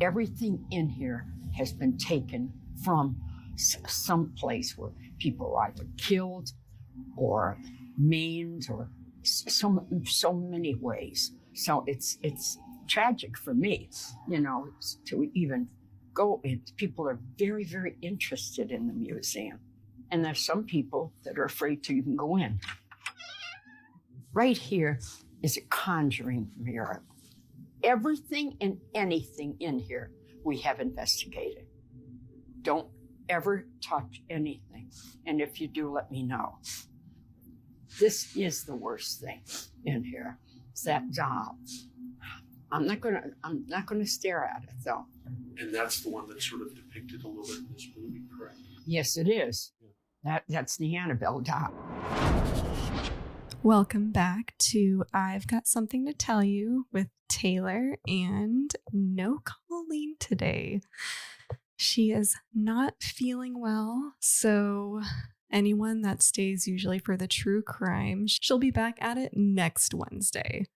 Everything in here has been taken from some place where people were either killed or maimed or so many ways. So it's tragic for me, to even go in. People are very, very interested in the museum. And there's some people that are afraid to even go in. Right here is a conjuring mirror. Everything and anything in here we have investigated. Don't ever touch anything. And if you do, let me know. This is the worst thing in here. It's that doll. I'm not gonna stare at it though. And that's the one that's sort of depicted a little bit in this movie, correct? Yes, it is. Yeah. That's the Annabelle doll. Welcome back to I've Got Something to Tell You with Tayler, and no Colleen today. She is not feeling well, so anyone that stays usually for the true crime, she'll be back at it next Wednesday.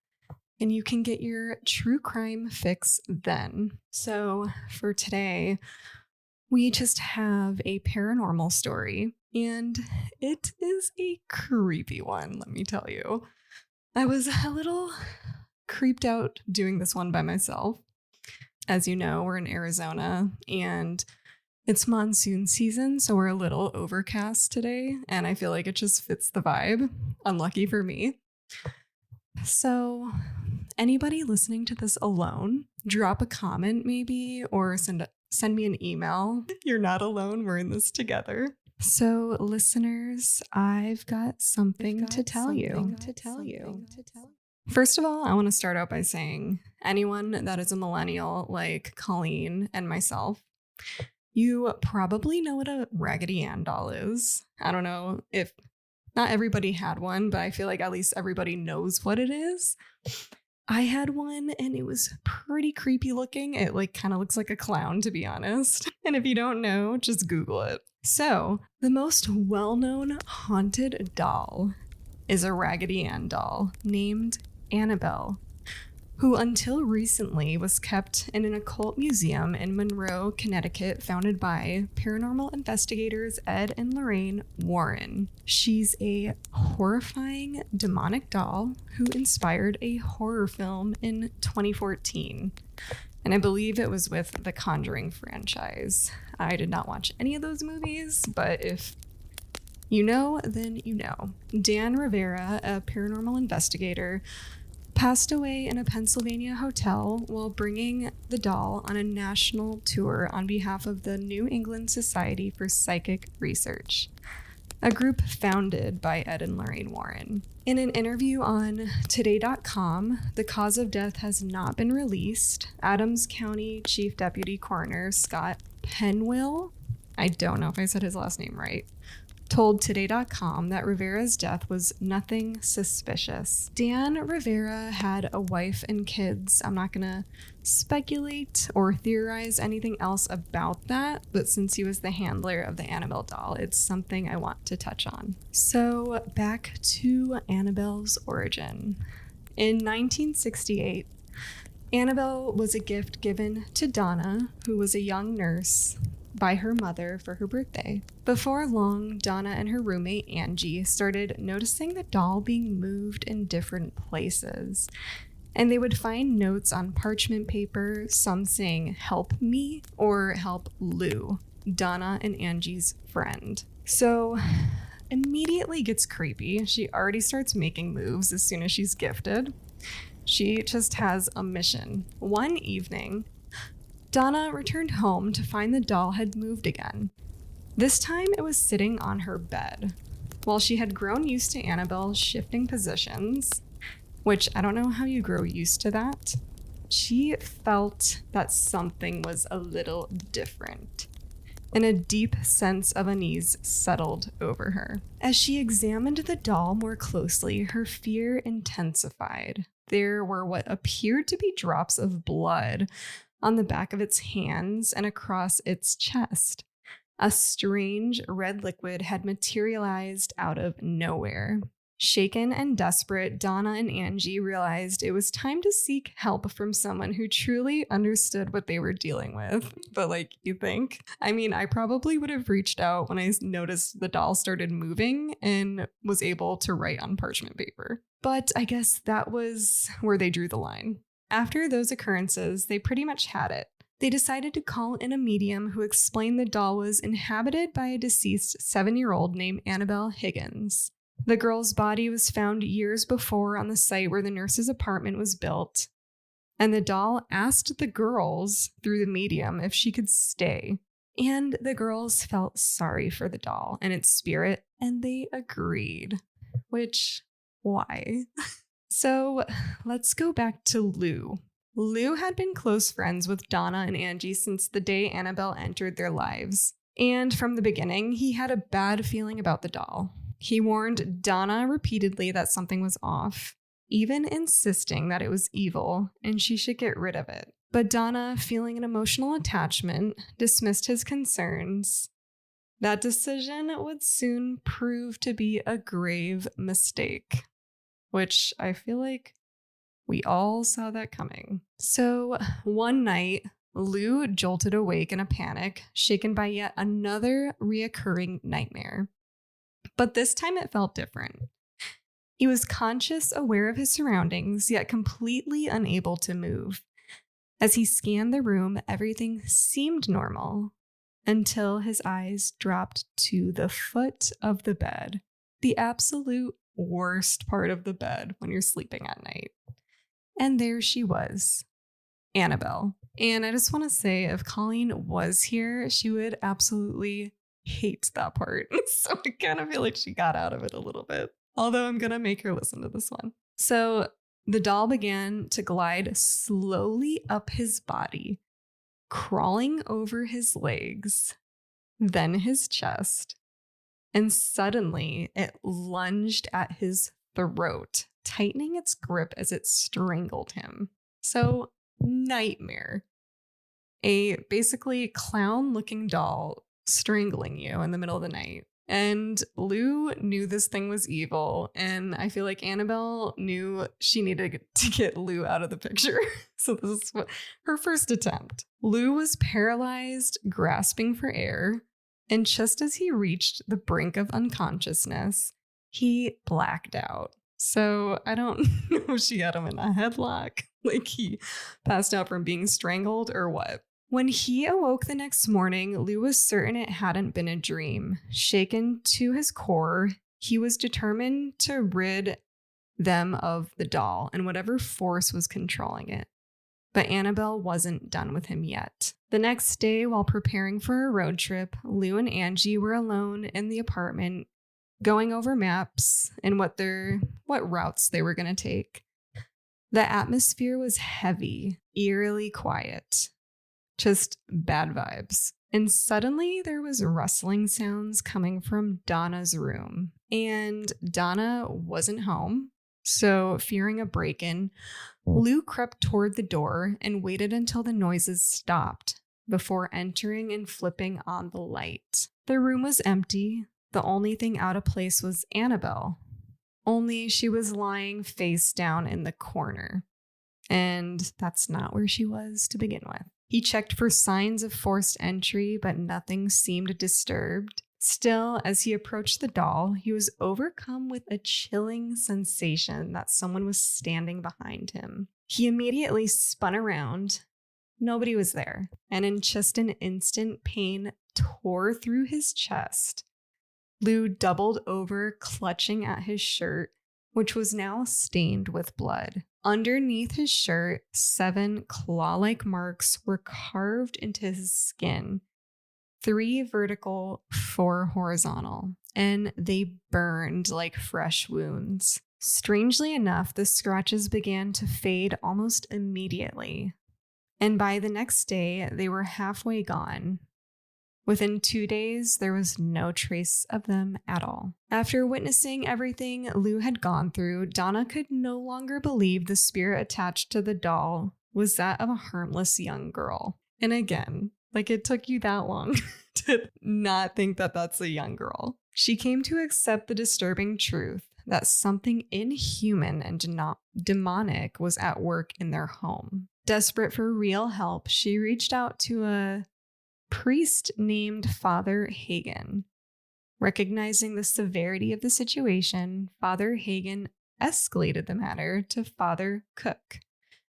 And you can get your true crime fix then. So for today, we just have a paranormal story, and it is a creepy one, let me tell you. I was a little creeped out doing this one by myself. As you know, we're in Arizona, and it's monsoon season, so we're a little overcast today, and I feel like it just fits the vibe. Unlucky for me. So anybody listening to this alone, drop a comment maybe, or send me an email. You're not alone. We're in this together. So listeners, I've got something to tell you. First of all, I want to start out by saying anyone that is a millennial like Colleen and myself, you probably know what a Raggedy Ann doll is. I don't know if not everybody had one, but I feel like at least everybody knows what it is. I had one and it was pretty creepy looking. It kind of looks like a clown, to be honest. And if you don't know, just Google it. So the most well-known haunted doll is a Raggedy Ann doll named Annabelle, who until recently was kept in an occult museum in Monroe, Connecticut, founded by paranormal investigators Ed and Lorraine Warren. She's a horrifying demonic doll who inspired a horror film in 2014. And I believe it was with the Conjuring franchise. I did not watch any of those movies, but if you know, then you know. Dan Rivera, a paranormal investigator, passed away in a Pennsylvania hotel while bringing the doll on a national tour on behalf of the New England Society for Psychic Research, a group founded by Ed and Lorraine Warren. In an interview on Today.com, the cause of death has not been released. Adams County Chief Deputy Coroner Scott Penwill, I don't know if I said his last name right, told Today.com that Rivera's death was nothing suspicious. Dan Rivera had a wife and kids. I'm not going to speculate or theorize anything else about that, but since he was the handler of the Annabelle doll, it's something I want to touch on. So back to Annabelle's origin. In 1968, Annabelle was a gift given to Donna, who was a young nurse, by her mother for her birthday. Before long, Donna and her roommate Angie started noticing the doll being moved in different places. And they would find notes on parchment paper, some saying "help me" or "help Lou," Donna and Angie's friend. So immediately gets creepy. She already starts making moves as soon as she's gifted. She just has a mission. One evening, Donna returned home to find the doll had moved again. This time it was sitting on her bed. While she had grown used to Annabelle shifting positions, which I don't know how you grow used to that, she felt that something was a little different, and a deep sense of unease settled over her. As she examined the doll more closely, her fear intensified. There were what appeared to be drops of blood on the back of its hands and across its chest. A strange red liquid had materialized out of nowhere. Shaken and desperate, Donna and Angie realized it was time to seek help from someone who truly understood what they were dealing with. But like, you think? I mean, I probably would have reached out when I noticed the doll started moving and was able to write on parchment paper. But I guess that was where they drew the line. After those occurrences, they pretty much had it. They decided to call in a medium who explained the doll was inhabited by a deceased 7-year-old named Annabelle Higgins. The girl's body was found years before on the site where the nurse's apartment was built, and the doll asked the girls through the medium if she could stay. And the girls felt sorry for the doll and its spirit, and they agreed. Which, why? So let's go back to Lou. Lou had been close friends with Donna and Angie since the day Annabelle entered their lives. And from the beginning, he had a bad feeling about the doll. He warned Donna repeatedly that something was off, even insisting that it was evil and she should get rid of it. But Donna, feeling an emotional attachment, dismissed his concerns. That decision would soon prove to be a grave mistake, which I feel like we all saw that coming. So one night, Lou jolted awake in a panic, shaken by yet another reoccurring nightmare. But this time it felt different. He was conscious, aware of his surroundings, yet completely unable to move. As he scanned the room, everything seemed normal until his eyes dropped to the foot of the bed, the absolute worst part of the bed when you're sleeping at night. And there she was, Annabelle. And I just want to say, if Colleen was here, she would absolutely hate that part. So I kind of feel like she got out of it a little bit. Although I'm going to make her listen to this one. So the doll began to glide slowly up his body, crawling over his legs, then his chest, and suddenly it lunged at his throat, tightening its grip as it strangled him. So, nightmare. A basically clown-looking doll strangling you in the middle of the night. And Lou knew this thing was evil, and I feel like Annabelle knew she needed to get Lou out of the picture. So this is her first attempt. Lou was paralyzed, grasping for air, and just as he reached the brink of unconsciousness, he blacked out. So I don't know if she had him in a headlock, like he passed out from being strangled or what. When he awoke the next morning, Lou was certain it hadn't been a dream. Shaken to his core, he was determined to rid them of the doll and whatever force was controlling it. But Annabelle wasn't done with him yet. The next day, while preparing for a road trip, Lou and Angie were alone in the apartment, going over maps and what routes they were going to take. The atmosphere was heavy, eerily quiet. Just bad vibes. And suddenly there was rustling sounds coming from Donna's room. And Donna wasn't home. So fearing a break-in, Lou crept toward the door and waited until the noises stopped before entering and flipping on the light. The room was empty. The only thing out of place was Annabelle. Only she was lying face down in the corner. And that's not where she was to begin with. He checked for signs of forced entry, but nothing seemed disturbed. Still, as he approached the doll, he was overcome with a chilling sensation that someone was standing behind him. He immediately spun around. Nobody was there. And in just an instant, pain tore through his chest. Lou doubled over, clutching at his shirt, which was now stained with blood. Underneath his shirt, 7 claw-like marks were carved into his skin. 3 vertical, 4 horizontal, and they burned like fresh wounds. Strangely enough, the scratches began to fade almost immediately, and by the next day, they were halfway gone. Within 2 days, there was no trace of them at all. After witnessing everything Lou had gone through, Donna could no longer believe the spirit attached to the doll was that of a harmless young girl. And again, like it took you that long to not think that that's a young girl. She came to accept the disturbing truth that something inhuman and demonic was at work in their home. Desperate for real help, she reached out to a priest named Father Hagen. Recognizing the severity of the situation, Father Hagen escalated the matter to Father Cook,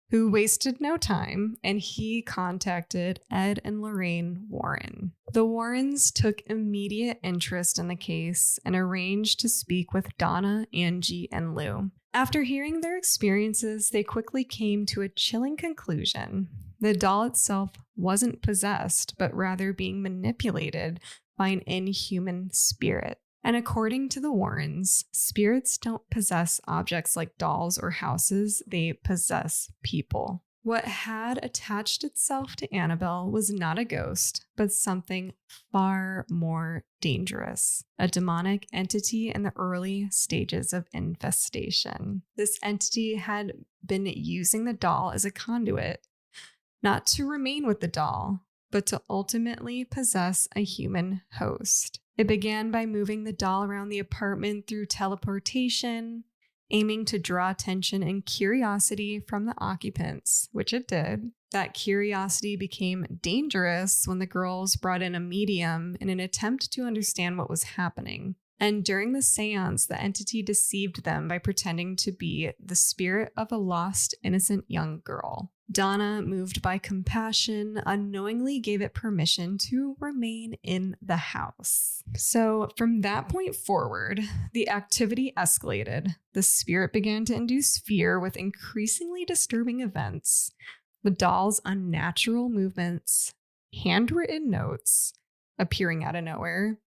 who wasted no time, and he contacted Ed and Lorraine Warren. The Warrens took immediate interest in the case and arranged to speak with Donna, Angie, and Lou. After hearing their experiences, they quickly came to a chilling conclusion. The doll itself wasn't possessed, but rather being manipulated by an inhuman spirit. And according to the Warrens, spirits don't possess objects like dolls or houses, they possess people. What had attached itself to Annabelle was not a ghost, but something far more dangerous, a demonic entity in the early stages of infestation. This entity had been using the doll as a conduit, not to remain with the doll, but to ultimately possess a human host. It began by moving the doll around the apartment through teleportation, aiming to draw attention and curiosity from the occupants, which it did. That curiosity became dangerous when the girls brought in a medium in an attempt to understand what was happening. And during the seance, the entity deceived them by pretending to be the spirit of a lost, innocent young girl. Donna, moved by compassion, unknowingly gave it permission to remain in the house. So from that point forward, the activity escalated. The spirit began to induce fear with increasingly disturbing events. The doll's unnatural movements, handwritten notes appearing out of nowhere,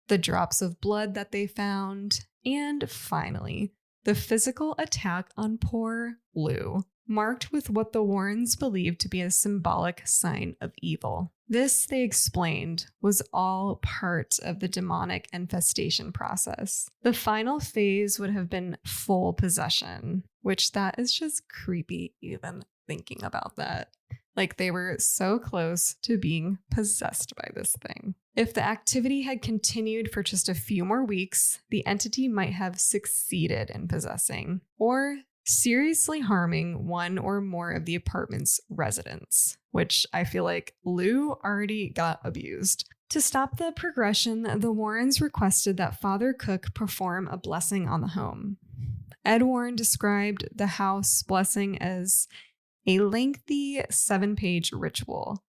the drops of blood that they found, and finally, the physical attack on poor Lou, marked with what the Warrens believed to be a symbolic sign of evil. This, they explained, was all part of the demonic infestation process. The final phase would have been full possession, which that is just creepy even thinking about that. Like they were so close to being possessed by this thing. If the activity had continued for just a few more weeks, the entity might have succeeded in possessing or seriously harming one or more of the apartment's residents, which I feel like Lou already got abused. To stop the progression, the Warrens requested that Father Cook perform a blessing on the home. Ed Warren described the house blessing as a lengthy 7-page ritual,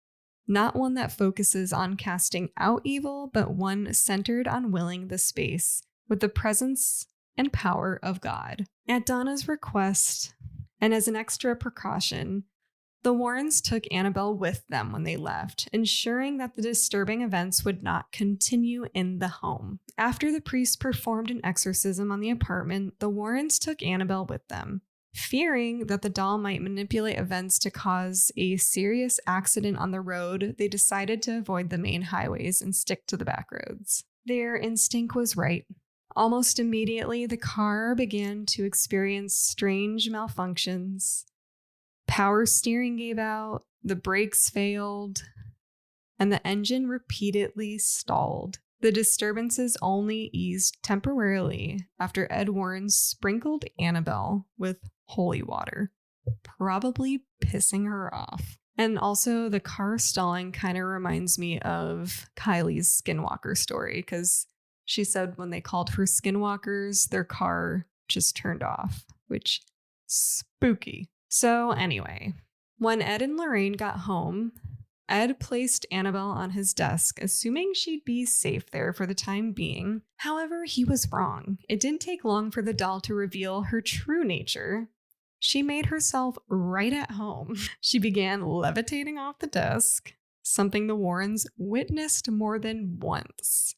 not one that focuses on casting out evil, but one centered on filling the space with the presence and power of God. At Donna's request, and as an extra precaution, the Warrens took Annabelle with them when they left, ensuring that the disturbing events would not continue in the home. After the priest performed an exorcism on the apartment, the Warrens took Annabelle with them. Fearing that the doll might manipulate events to cause a serious accident on the road, they decided to avoid the main highways and stick to the back roads. Their instinct was right. Almost immediately, the car began to experience strange malfunctions. Power steering gave out, the brakes failed, and the engine repeatedly stalled. The disturbances only eased temporarily after Ed Warren sprinkled Annabelle with holy water, probably pissing her off. And also, the car stalling kind of reminds me of Kylie's Skinwalker story, because she said when they called for skinwalkers, their car just turned off, which spooky. So anyway, when Ed and Lorraine got home, Ed placed Annabelle on his desk, assuming she'd be safe there for the time being. However, he was wrong. It didn't take long for the doll to reveal her true nature. She made herself right at home. She began levitating off the desk, something the Warrens witnessed more than once.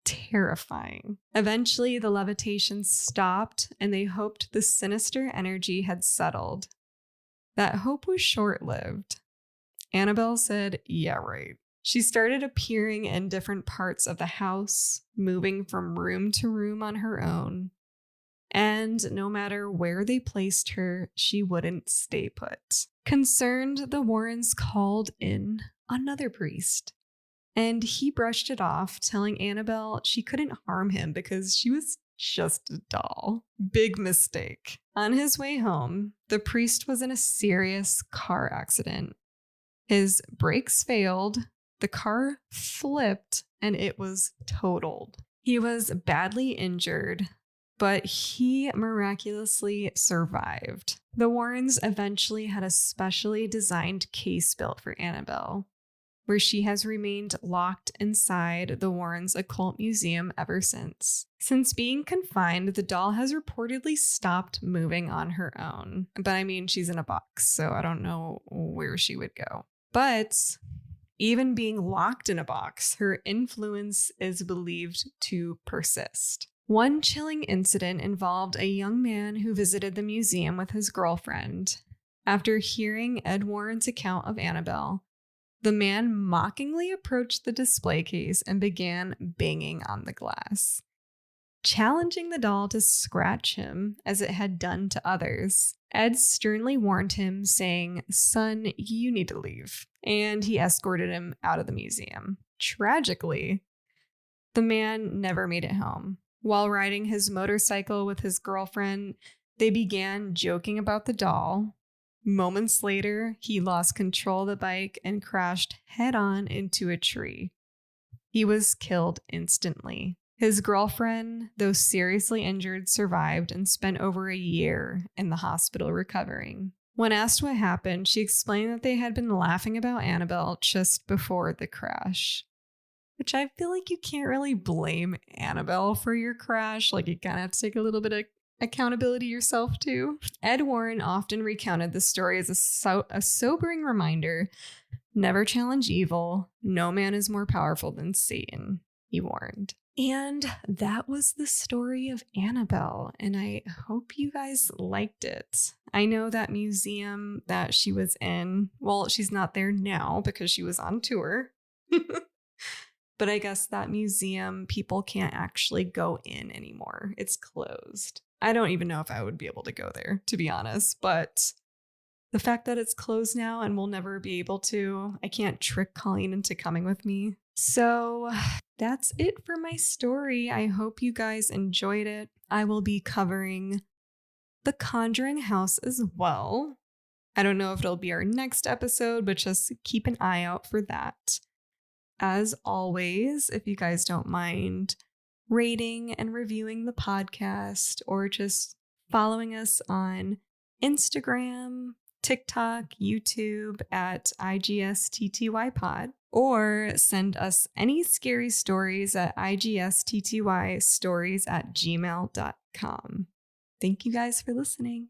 Terrifying. Eventually, the levitation stopped, and they hoped the sinister energy had settled. That hope was short-lived. Annabelle said, "Yeah, right." She started appearing in different parts of the house, moving from room to room on her own. And no matter where they placed her, she wouldn't stay put. Concerned, the Warrens called in another priest, and he brushed it off, telling Annabelle she couldn't harm him because she was just a doll. Big mistake. On his way home, the priest was in a serious car accident. His brakes failed, the car flipped, and it was totaled. He was badly injured, but he miraculously survived. The Warrens eventually had a specially designed case built for Annabelle, where she has remained locked inside the Warrens Occult Museum ever since. Since being confined, the doll has reportedly stopped moving on her own. But I mean, she's in a box, so I don't know where she would go. But even being locked in a box, her influence is believed to persist. One chilling incident involved a young man who visited the museum with his girlfriend. After hearing Ed Warren's account of Annabelle, the man mockingly approached the display case and began banging on the glass, challenging the doll to scratch him as it had done to others. Ed sternly warned him, saying, "Son, you need to leave," and he escorted him out of the museum. Tragically, the man never made it home. While riding his motorcycle with his girlfriend, they began joking about the doll. Moments later, he lost control of the bike and crashed head-on into a tree. He was killed instantly. His girlfriend, though seriously injured, survived and spent over a year in the hospital recovering. When asked what happened, she explained that they had been laughing about Annabelle just before the crash. Which I feel like you can't really blame Annabelle for your crash. Like, you kind of have to take a little bit of accountability yourself too. Ed Warren often recounted the story as a sobering reminder: never challenge evil. No man is more powerful than Satan, he warned. And that was the story of Annabelle, and I hope you guys liked it. I know that museum that she was in, well, she's not there now because she was on tour. But I guess that museum, people can't actually go in anymore. It's closed. I don't even know if I would be able to go there, to be honest. But the fact that it's closed now and we'll never be able to, I can't trick Colleen into coming with me. So that's it for my story. I hope you guys enjoyed it. I will be covering the Conjuring house as well. I don't know if it'll be our next episode, but just keep an eye out for that. As always, if you guys don't mind rating and reviewing the podcast, or just following us on Instagram, TikTok, YouTube at IGSTTYpod, or send us any scary stories at IGSTTYstories@gmail.com. Thank you guys for listening.